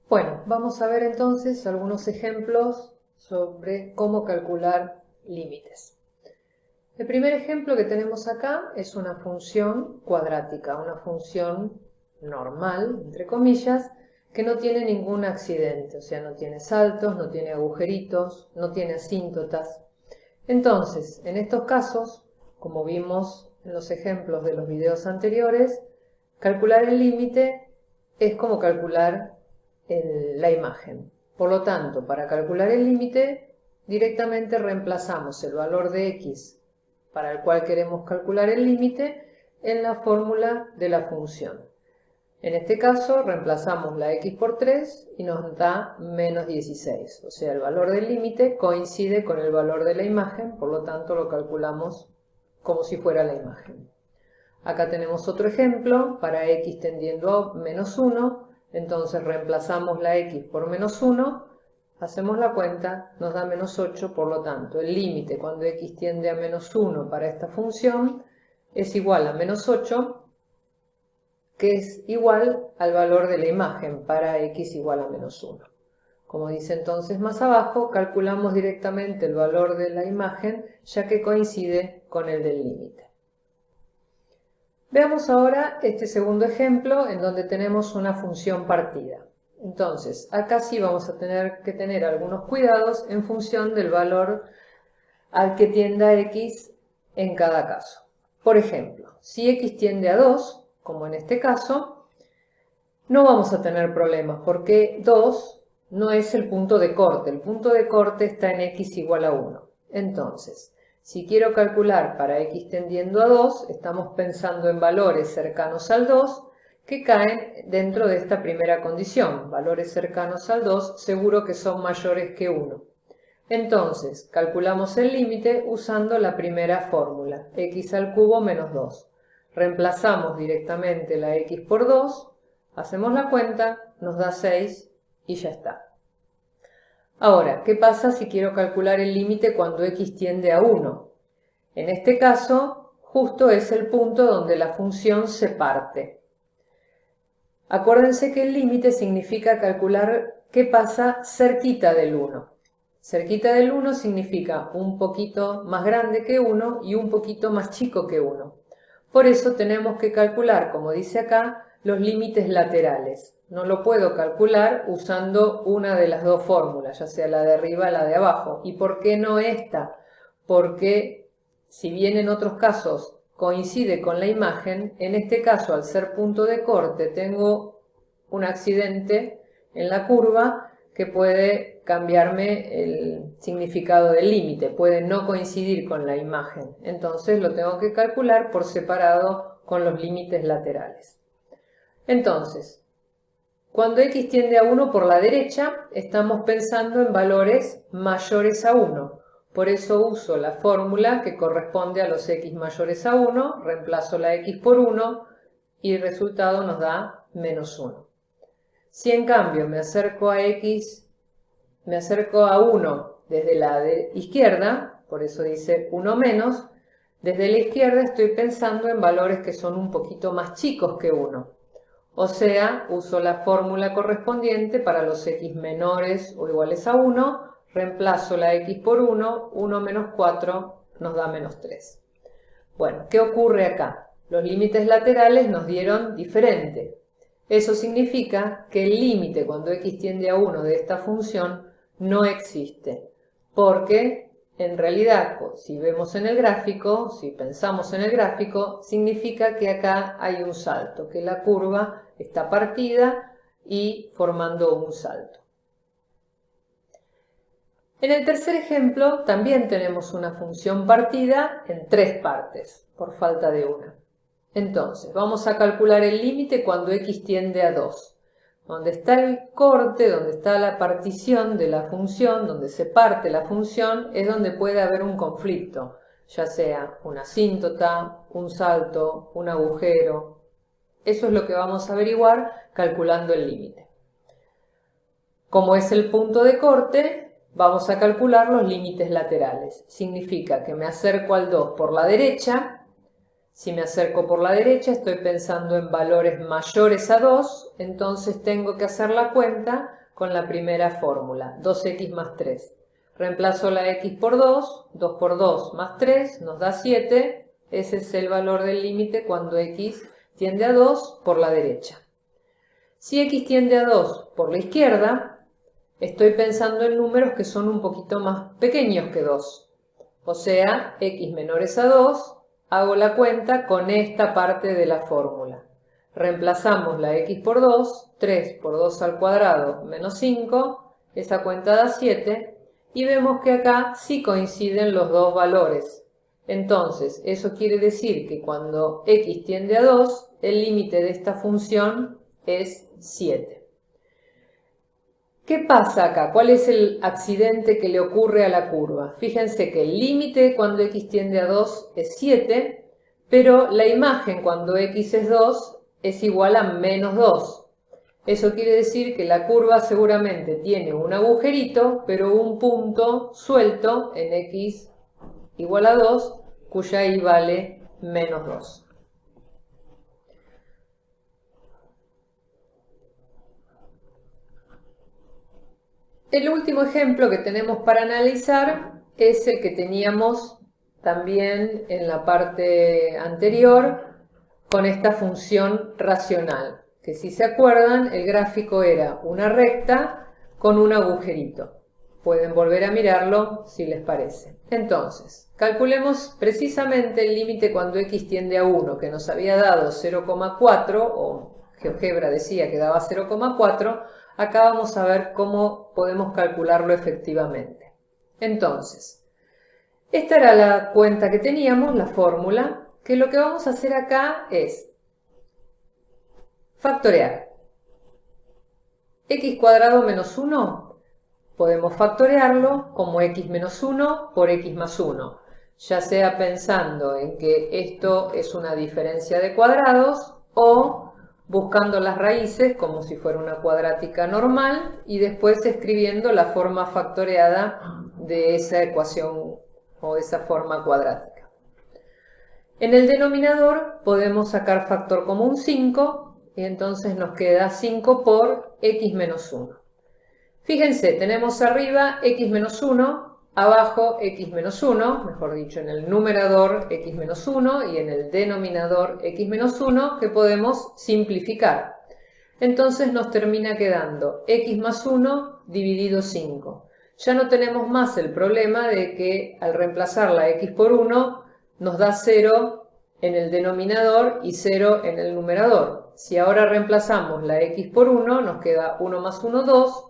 Bueno, vamos a ver entonces algunos ejemplos sobre cómo calcular límites. El primer ejemplo que tenemos acá es una función cuadrática, una función normal, entre comillas, que no tiene ningún accidente, o sea, no tiene saltos, no tiene agujeritos, no tiene asíntotas. Entonces, en estos casos, como vimos en los ejemplos de los videos anteriores, calcular el límite es como calcular la imagen. Por lo tanto, para calcular el límite, directamente reemplazamos el valor de x para el cual queremos calcular el límite en la fórmula de la función. En este caso, reemplazamos la x por 3 y nos da menos 16. O sea, el valor del límite coincide con el valor de la imagen, por lo tanto lo calculamos como si fuera la imagen. Acá tenemos otro ejemplo para x tendiendo a menos 1. Entonces reemplazamos la x por menos 1, hacemos la cuenta, nos da menos 8, por lo tanto el límite cuando x tiende a menos 1 para esta función es igual a menos 8, que es igual al valor de la imagen para x igual a menos 1. Como dice entonces más abajo, calculamos directamente el valor de la imagen ya que coincide con el del límite. Veamos ahora este segundo ejemplo en donde tenemos una función partida. Entonces, acá sí vamos a tener que tener algunos cuidados en función del valor al que tienda x en cada caso. Por ejemplo, si x tiende a 2, como en este caso, no vamos a tener problemas porque 2 no es el punto de corte. El punto de corte está en x igual a 1. Entonces, si quiero calcular para x tendiendo a 2, estamos pensando en valores cercanos al 2 que caen dentro de esta primera condición. Valores cercanos al 2 seguro que son mayores que 1. Entonces, calculamos el límite usando la primera fórmula, x al cubo menos 2. Reemplazamos directamente la x por 2, hacemos la cuenta, nos da 6 y ya está. Ahora, ¿qué pasa si quiero calcular el límite cuando x tiende a 1? En este caso, justo es el punto donde la función se parte. Acuérdense que el límite significa calcular qué pasa cerquita del 1. Cerquita del 1 significa un poquito más grande que 1 y un poquito más chico que 1. Por eso tenemos que calcular, como dice acá, los límites laterales. No lo puedo calcular usando una de las dos fórmulas, ya sea la de arriba o la de abajo. ¿Y por qué no esta? Porque si bien en otros casos coincide con la imagen, en este caso al ser punto de corte tengo un accidente en la curva que puede cambiarme el significado del límite, puede no coincidir con la imagen. Entonces lo tengo que calcular por separado con los límites laterales. Entonces, cuando x tiende a 1 por la derecha, estamos pensando en valores mayores a 1. Por eso uso la fórmula que corresponde a los x mayores a 1, reemplazo la x por 1 y el resultado nos da menos 1. Si en cambio me acerco a 1 desde la izquierda, por eso dice 1 menos, desde la izquierda estoy pensando en valores que son un poquito más chicos que 1. O sea, uso la fórmula correspondiente para los x menores o iguales a 1, reemplazo la x por 1, 1 menos 4 nos da menos 3. Bueno, ¿qué ocurre acá? Los límites laterales nos dieron diferente. Eso significa que el límite cuando x tiende a 1 de esta función no existe, porque en realidad, si vemos en el gráfico, si pensamos en el gráfico, significa que acá hay un salto, que la curva está partida y formando un salto. En el tercer ejemplo también tenemos una función partida en 3 partes, por falta de una. Entonces, vamos a calcular el límite cuando x tiende a 2. Donde está el corte, donde está la partición de la función, donde se parte la función, es donde puede haber un conflicto, ya sea una asíntota, un salto, un agujero. Eso es lo que vamos a averiguar calculando el límite. Como es el punto de corte, vamos a calcular los límites laterales. Significa que me acerco al 2 por la derecha. Si me acerco por la derecha, estoy pensando en valores mayores a 2, entonces tengo que hacer la cuenta con la primera fórmula, 2x más 3. Reemplazo la x por 2, 2 por 2 más 3 nos da 7. Ese es el valor del límite cuando x tiende a 2 por la derecha. Si x tiende a 2 por la izquierda, estoy pensando en números que son un poquito más pequeños que 2. O sea, x menores a 2, hago la cuenta con esta parte de la fórmula. Reemplazamos la x por 2, 3 por 2 al cuadrado menos 5, esa cuenta da 7, y vemos que acá sí coinciden los dos valores. Entonces, eso quiere decir que cuando x tiende a 2, el límite de esta función es 7. ¿Qué pasa acá? ¿Cuál es el accidente que le ocurre a la curva? Fíjense que el límite cuando x tiende a 2 es 7, pero la imagen cuando x es 2 es igual a menos 2. Eso quiere decir que la curva seguramente tiene un agujerito, pero un punto suelto en x igual a 2, cuya y vale menos 2. El último ejemplo que tenemos para analizar es el que teníamos también en la parte anterior con esta función racional, que si se acuerdan el gráfico era una recta con un agujerito. Pueden volver a mirarlo si les parece. Entonces, calculemos precisamente el límite cuando x tiende a 1, que nos había dado 0,4, o GeoGebra decía que daba 0,4, acá vamos a ver cómo podemos calcularlo efectivamente. Entonces, esta era la cuenta que teníamos, la fórmula, que lo que vamos a hacer acá es factorear. X cuadrado menos 1, podemos factorearlo como x menos 1 por x más 1, ya sea pensando en que esto es una diferencia de cuadrados o buscando las raíces como si fuera una cuadrática normal y después escribiendo la forma factoreada de esa ecuación o esa forma cuadrática. En el denominador podemos sacar factor común 5 y entonces nos queda 5 por x menos 1. Fíjense, tenemos arriba x menos 1, abajo x menos 1, mejor dicho, en el numerador x menos 1 y en el denominador x menos 1, que podemos simplificar. Entonces nos termina quedando x más 1 dividido 5. Ya no tenemos más el problema de que al reemplazar la x por 1 nos da 0 en el denominador y 0 en el numerador. Si ahora reemplazamos la x por 1, nos queda 1 más 1, 2,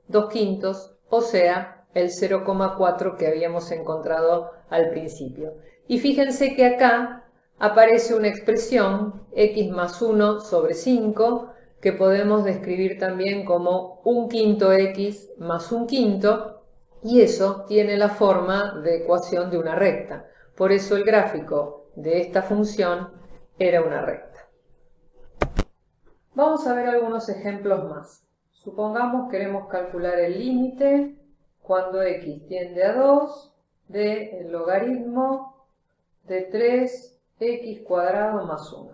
2 quintos, o sea, el 0,4 que habíamos encontrado al principio. Y fíjense que acá aparece una expresión, x más 1 sobre 5, que podemos describir también como 1 quinto x más 1 quinto, y eso tiene la forma de ecuación de una recta. Por eso el gráfico de esta función era una recta. Vamos a ver algunos ejemplos más. Supongamos queremos calcular el límite cuando x tiende a 2 del logaritmo de 3x cuadrado más 1.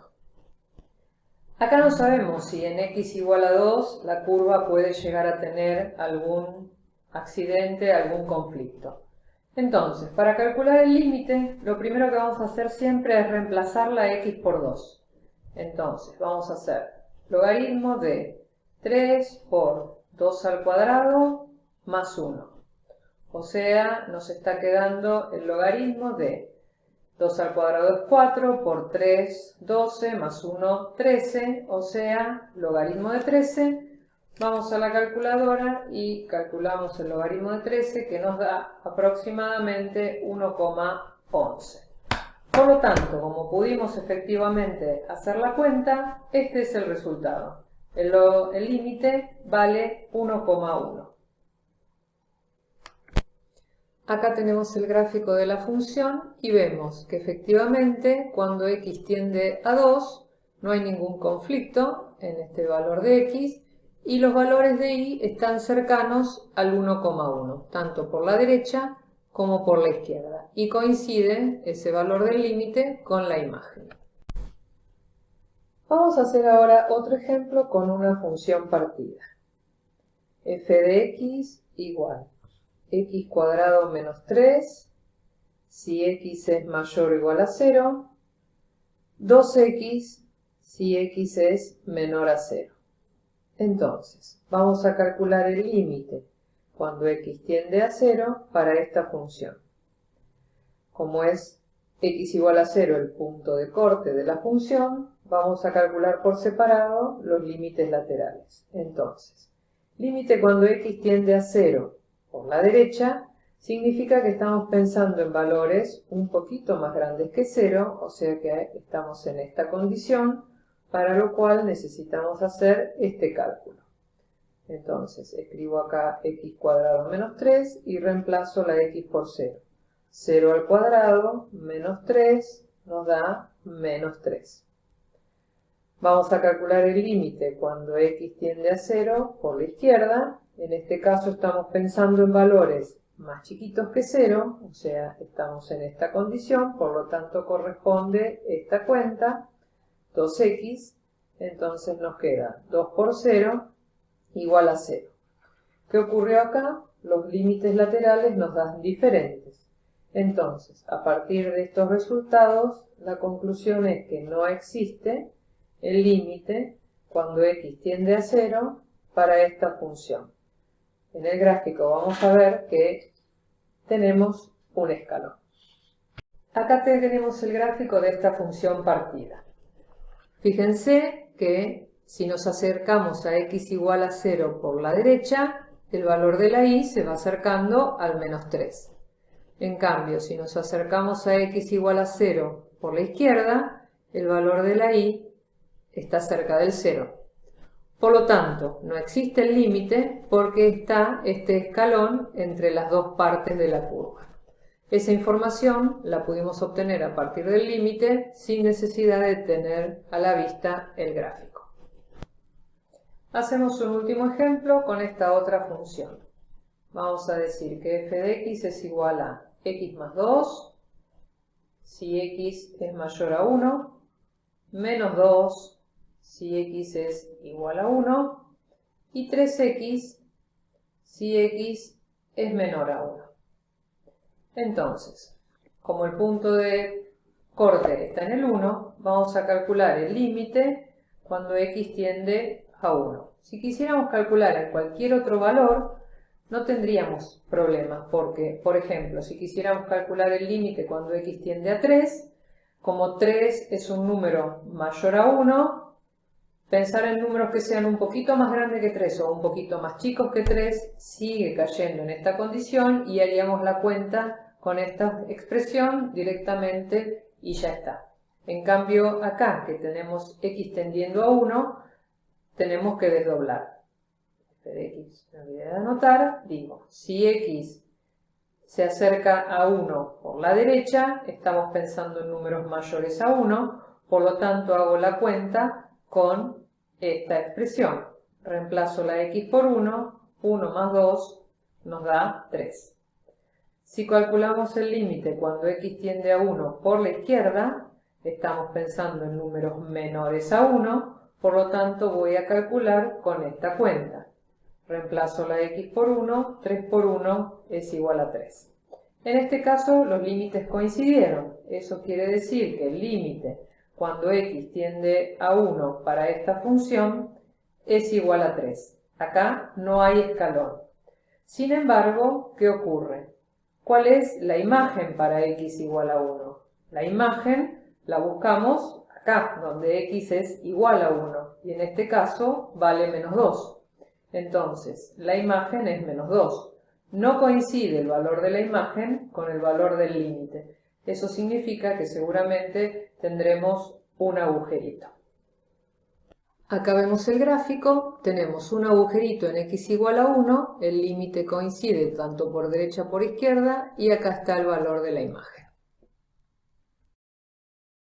Acá no sabemos si en x igual a 2 la curva puede llegar a tener algún accidente, algún conflicto. Entonces, para calcular el límite, lo primero que vamos a hacer siempre es reemplazar la x por 2. Entonces, vamos a hacer logaritmo de 3 por 2 al cuadrado más 1. O sea, nos está quedando el logaritmo de 2 al cuadrado es 4 por 3, 12 más 1, 13. O sea, logaritmo de 13. Vamos a la calculadora y calculamos el logaritmo de 13 que nos da aproximadamente 1,11. Por lo tanto, como pudimos efectivamente hacer la cuenta, este es el resultado. El límite vale 1,1. Acá tenemos el gráfico de la función y vemos que efectivamente cuando x tiende a 2 no hay ningún conflicto en este valor de x y los valores de y están cercanos al 1,1, tanto por la derecha como por la izquierda, y coincide ese valor del límite con la imagen. Vamos a hacer ahora otro ejemplo con una función partida. F de x igual x cuadrado menos 3, si x es mayor o igual a 0, 2x si x es menor a 0. Entonces, vamos a calcular el límite cuando x tiende a 0 para esta función. Como es x igual a 0 el punto de corte de la función, vamos a calcular por separado los límites laterales. Entonces, límite cuando x tiende a 0 por la derecha significa que estamos pensando en valores un poquito más grandes que 0, o sea que estamos en esta condición, para lo cual necesitamos hacer este cálculo. Entonces, escribo acá x cuadrado menos 3 y reemplazo la x por 0. 0 al cuadrado menos 3 nos da menos 3. Vamos a calcular el límite cuando x tiende a 0 por la izquierda. En este caso estamos pensando en valores más chiquitos que 0, o sea, estamos en esta condición, por lo tanto corresponde esta cuenta, 2x, entonces nos queda 2 por 0 igual a 0. ¿Qué ocurrió acá? Los límites laterales nos dan diferentes. Entonces, a partir de estos resultados, la conclusión es que no existe el límite cuando x tiende a 0 para esta función. En el gráfico vamos a ver que tenemos un escalón. Acá tenemos el gráfico de esta función partida. Fíjense que si nos acercamos a x igual a 0 por la derecha, el valor de la y se va acercando al menos 3. En cambio, si nos acercamos a x igual a 0 por la izquierda, el valor de la y está cerca del 0. Por lo tanto, no existe el límite porque está este escalón entre las dos partes de la curva. Esa información la pudimos obtener a partir del límite sin necesidad de tener a la vista el gráfico. Hacemos un último ejemplo con esta otra función. Vamos a decir que f de x es igual a x más 2, si x es mayor a 1, menos 2, si x es igual a 1, y 3x si x es menor a 1. Entonces, como el punto de corte está en el 1, vamos a calcular el límite cuando x tiende a 1. Si quisiéramos calcular en cualquier otro valor, no tendríamos problemas, porque, por ejemplo, si quisiéramos calcular el límite cuando x tiende a 3, como 3 es un número mayor a 1, pensar en números que sean un poquito más grandes que 3 o un poquito más chicos que 3 sigue cayendo en esta condición y haríamos la cuenta con esta expresión directamente y ya está. En cambio, acá que tenemos x tendiendo a 1, tenemos que desdoblar. F de x, me olvidé de anotar, digo, si x se acerca a 1 por la derecha, estamos pensando en números mayores a 1, por lo tanto hago la cuenta con esta expresión. Reemplazo la x por 1, 1 más 2 nos da 3. Si calculamos el límite cuando x tiende a 1 por la izquierda, estamos pensando en números menores a 1, por lo tanto voy a calcular con esta cuenta. Reemplazo la x por 1, 3 por 1 es igual a 3. En este caso los límites coincidieron. Eso quiere decir que el límite cuando x tiende a 1 para esta función es igual a 3. Acá no hay escalón. Sin embargo, ¿qué ocurre? ¿Cuál es la imagen para x igual a 1? La imagen la buscamos acá, donde x es igual a 1. Y en este caso vale menos 2. Entonces, la imagen es menos 2. No coincide el valor de la imagen con el valor del límite. Eso significa que seguramente tendremos un agujerito. Acá vemos el gráfico, tenemos un agujerito en x igual a 1, el límite coincide tanto por derecha como por izquierda y acá está el valor de la imagen.